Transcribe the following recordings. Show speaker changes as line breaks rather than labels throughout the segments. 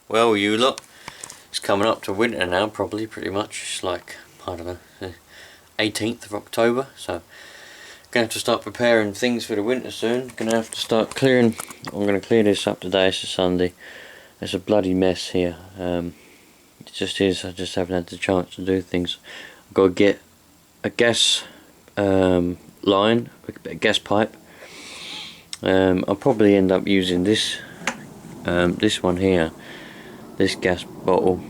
Well, you lot, it's coming up to winter now, probably, pretty much. It's like, I don't know, 18th of October, so gonna have to start preparing things for the winter soon. Gonna have to start clearing. I'm gonna clear this up today. It's a Sunday. It's a bloody mess here. It just is. I just haven't had the chance to do things. I've got to get a gas line, a gas pipe. I'll probably end up using this one here, this gas bottle.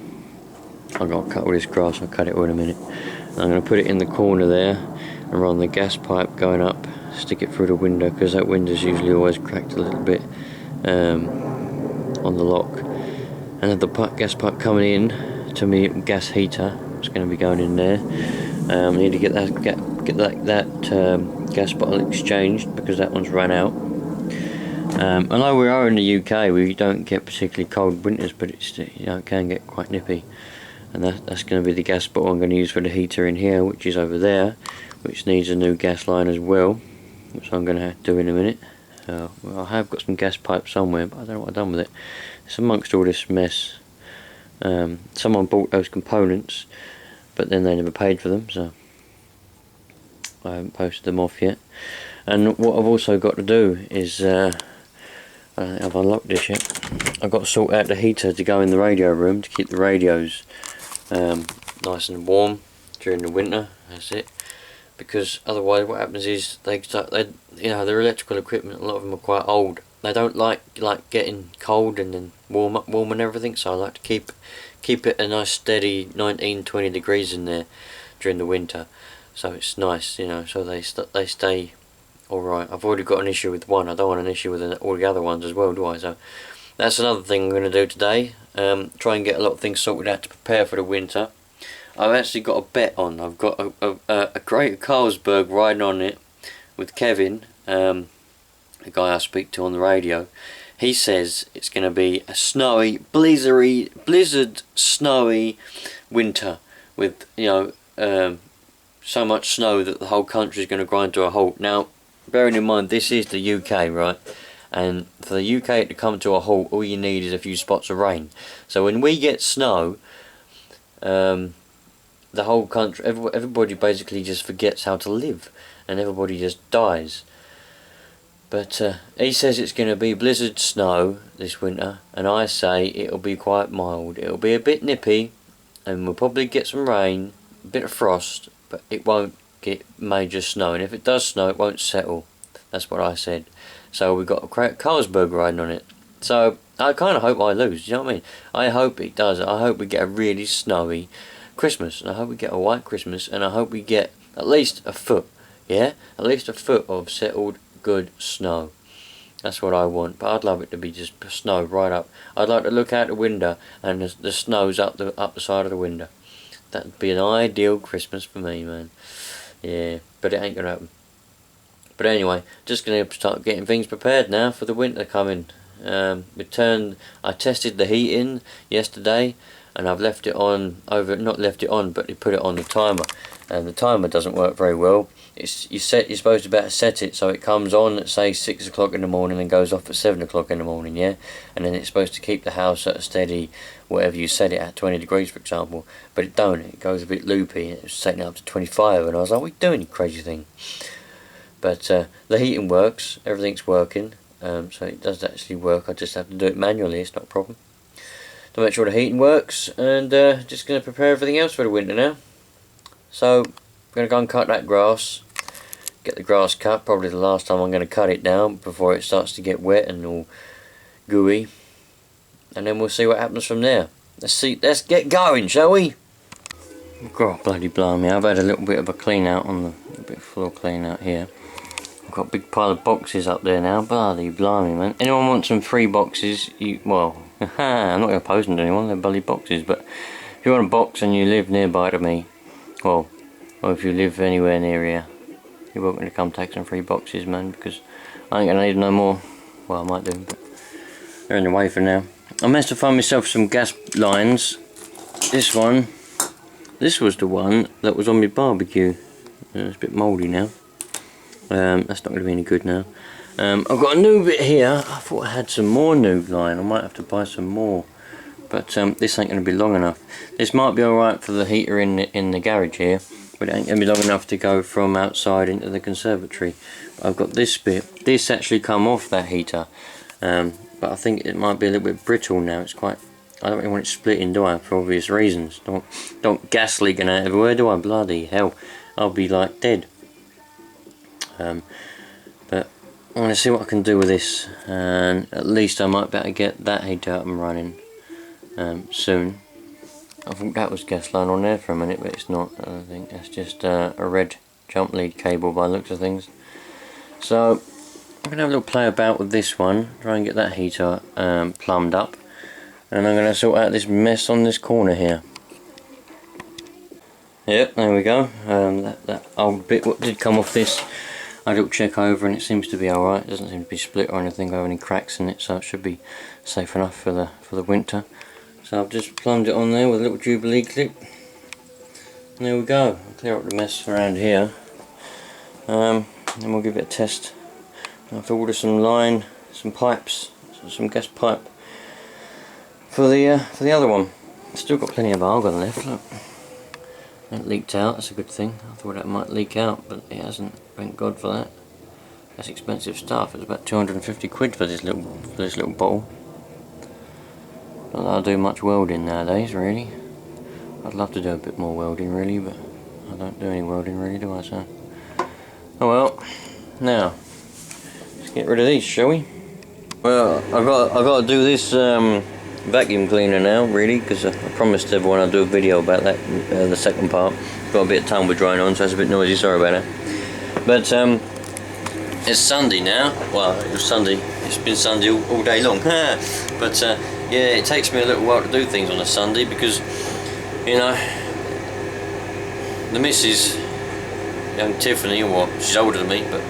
I'm gonna cut all this grass. I'll cut it all in a minute. I'm gonna put it in the corner there and run the gas pipe going up, stick it through the window, because that window's usually always cracked a little bit on the lock. And then the gas pipe coming in to me gas heater. It's going to be going in there. I need to get that gas bottle exchanged because that one's run out. I know we are in the UK. We don't get particularly cold winters, but it's, you know, it can get quite nippy. And that's going to be the gas bottle I'm going to use for the heater in here, which is over there, which needs a new gas line as well, which I'm going to have to do in a minute. Well, I have got some gas pipes somewhere, but I don't know what I've done with it. It's amongst all this mess. Someone bought those components, but then they never paid for them, so I haven't posted them off yet. And what I've also got to do is, I don't think I've unlocked this yet. I've got to sort out the heater to go in the radio room to keep the radios nice and warm during the winter. That's it. Because otherwise, what happens is you know, their electrical equipment, a lot of them are quite old. They don't like getting cold and then warm and everything. So I like to keep it a nice steady 19-20 degrees in there during the winter. So it's nice, you know. So they stay all right. I've already got an issue with one. I don't want an issue with all the other ones as well, do I? So that's another thing I'm going to do today. Try and get a lot of things sorted out to prepare for the winter. I've actually got a bet on. I've got a Great Carlsberg riding on it with Kevin, the guy I speak to on the radio. He says it's going to be a snowy, blizzard, snowy winter with, you know, so much snow that the whole country is going to grind to a halt. Now, bearing in mind this is the UK, right? And for the UK to come to a halt, all you need is a few spots of rain. So when we get snow, the whole country, everybody basically just forgets how to live, and everybody just dies. But he says it's going to be blizzard snow this winter, and I say it'll be quite mild. It'll be a bit nippy, and we'll probably get some rain, a bit of frost, but it won't get major snow. And if it does snow, it won't settle. That's what I said. So we've got a Carlsberg riding on it. So I kind of hope I lose. You know what I mean? I hope it does. I hope we get a really snowy Christmas, and I hope we get a white Christmas, and I hope we get at least a foot, yeah, at least a foot of settled good snow. That's what I want. But I'd love it to be just snow right up. I'd like to look out the window and the snow's up the side of the window. That'd be an ideal Christmas for me, man. Yeah, but it ain't gonna happen. But anyway, just gonna start getting things prepared now for the winter coming. I tested the heating yesterday, and I've left it on not left it on, but you put it on the timer, and the timer doesn't work very well. You're supposed to better set it so it comes on at say 6 o'clock in the morning and goes off at 7 o'clock in the morning, yeah, and then it's supposed to keep the house at a steady whatever you set it at, 20 degrees for example, but it don't. It goes a bit loopy. It was setting it up to 25, and I was like, what are you doing, you crazy thing? But the heating works, everything's working, so it does actually work. I just have to do it manually. It's not a problem. To make sure the heating works, and just going to prepare everything else for the winter now. So I'm going to go and cut that grass, get the grass cut, probably the last time I'm going to cut it down before it starts to get wet and all gooey, and then we'll see what happens from there. Let's get going, shall we? God bloody blimey, I've had a little bit of a clean out on a bit of floor clean out here. I've got a big pile of boxes up there now. Bloody blimey, man. Anyone want some free boxes? Well, I'm not going to post them to anyone, they're bloody boxes, but if you want a box and you live nearby to me, or if you live anywhere near here, you're welcome to come take some free boxes, man, because I ain't going to need no more. Well, I might do, but they're in the way for now. I managed to find myself some gas lines. This was the one that was on my barbecue. It's a bit mouldy now. That's not going to be any good now. I've got a new bit here. I thought I had some more new line. I might have to buy some more. but this ain't going to be long enough. This might be alright for the heater in the garage here, but it ain't going to be long enough to go from outside into the conservatory. But I've got this bit. This actually come off that heater, but I think it might be a little bit brittle now. It's quite. I don't really want it splitting, do I? For obvious reasons. Don't gas leaking out everywhere, do I? Bloody hell, I'll be like dead. But I'm going to see what I can do with this, and at least I might be able to get that heater up and running soon. I think that was gas line on there for a minute, but it's not. I think that's just a red jump lead cable by the looks of things. So I'm going to have a little play about with this one, try and get that heater plumbed up, and I'm going to sort out this mess on this corner here. Yep, there we go. That old bit what did come off this, I had a little check over and it seems to be alright. It doesn't seem to be split or anything, or have any cracks in it, so it should be safe enough for the winter. So I've just plumbed it on there with a little Jubilee clip. And there we go. I'll clear up the mess around here. Then we'll give it a test. I've ordered some line, some pipes, some gas pipe for the other one. Still got plenty of argon left. Look, it leaked out. That's a good thing. I thought that might leak out, but it hasn't. Thank God for that. That's expensive stuff. It's about 250 quid for this little bottle. Not that I do much welding nowadays, really. I'd love to do a bit more welding, really, but I don't do any welding, really, do I? So, oh well. Now, let's get rid of these, shall we? Well, I've got to do this vacuum cleaner now, really, because I promised everyone I'd do a video about that, the second part. Got a bit of tumble drying on, so it's a bit noisy. Sorry about that. But it's Sunday now. Well, it was Sunday. It's been Sunday all day long. But yeah, it takes me a little while to do things on a Sunday because, you know, the missus, young Tiffany, or she's older than me, but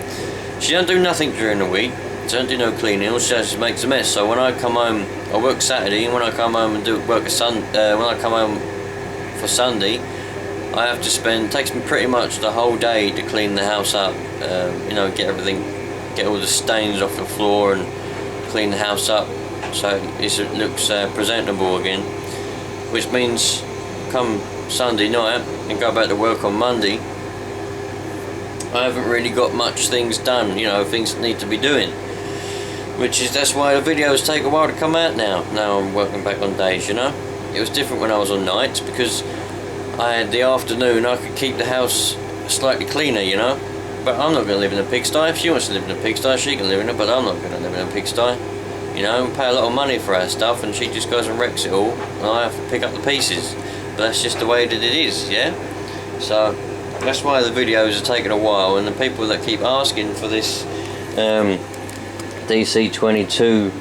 she don't do nothing during the week. She don't do no cleaning. All she does is makes a mess. So when I come home, I work Saturday, and when I come home and do work when I come home for Sunday, I have to spend. Takes me pretty much the whole day to clean the house up. You know, get everything, get all the stains off the floor, and clean the house up so it looks presentable again. Which means, come Sunday night and go back to work on Monday, I haven't really got much things done. You know, things that need to be doing. That's why the videos take a while to come out now. Now I'm working back on days, you know. It was different when I was on nights because I had the afternoon, I could keep the house slightly cleaner, you know. But I'm not going to live in a pigsty. If she wants to live in a pigsty, she can live in it, but I'm not going to live in a pigsty. You know, we pay a lot of money for our stuff and she just goes and wrecks it all and I have to pick up the pieces. But that's just the way that it is, yeah? So that's why the videos are taking a while, and the people that keep asking for this DC22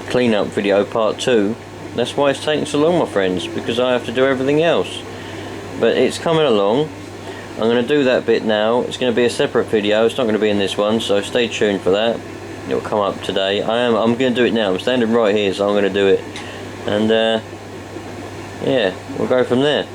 cleanup video part 2, that's why it's taking so long, my friends, because I have to do everything else. But it's coming along. I'm going to do that bit now. It's going to be a separate video. It's not going to be in this one, so stay tuned for that. It'll come up today. I'm going to do it now. I'm standing right here, so I'm going to do it. And yeah, we'll go from there.